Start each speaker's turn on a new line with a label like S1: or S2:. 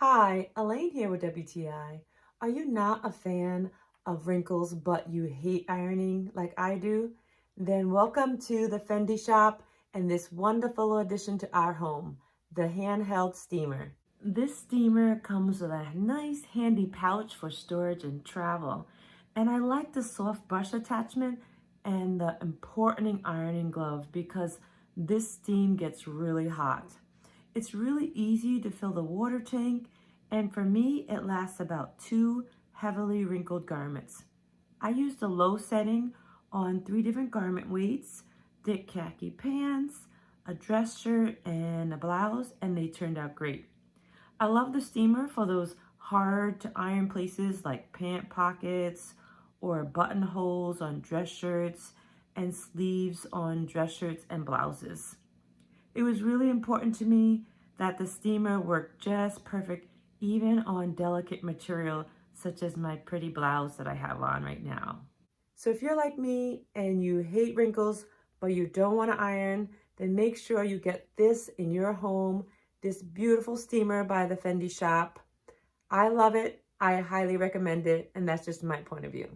S1: Hi, Elaine here with WTI. Are you not a fan of wrinkles but you hate ironing like I do? Then welcome to the Fandiishop and this wonderful addition to our home, the handheld steamer. This steamer comes with a nice handy pouch for storage and travel. And I like the soft brush attachment and the important ironing glove because this steam gets really hot. It's really easy to fill the water tank, and for me, it lasts about 2 heavily wrinkled garments. I used a low setting on 3 different garment weights, thick khaki pants, a dress shirt, and a blouse, and they turned out great. I love the steamer for those hard to iron places like pant pockets or buttonholes on dress shirts and sleeves on dress shirts and blouses. It was really important to me that the steamer worked just perfect even on delicate material such as my pretty blouse that I have on right now. So if you're like me and you hate wrinkles but you don't want to iron, then make sure you get this in your home, this beautiful steamer by the Fandiishop. I love it, I highly recommend it, and that's just my point of view.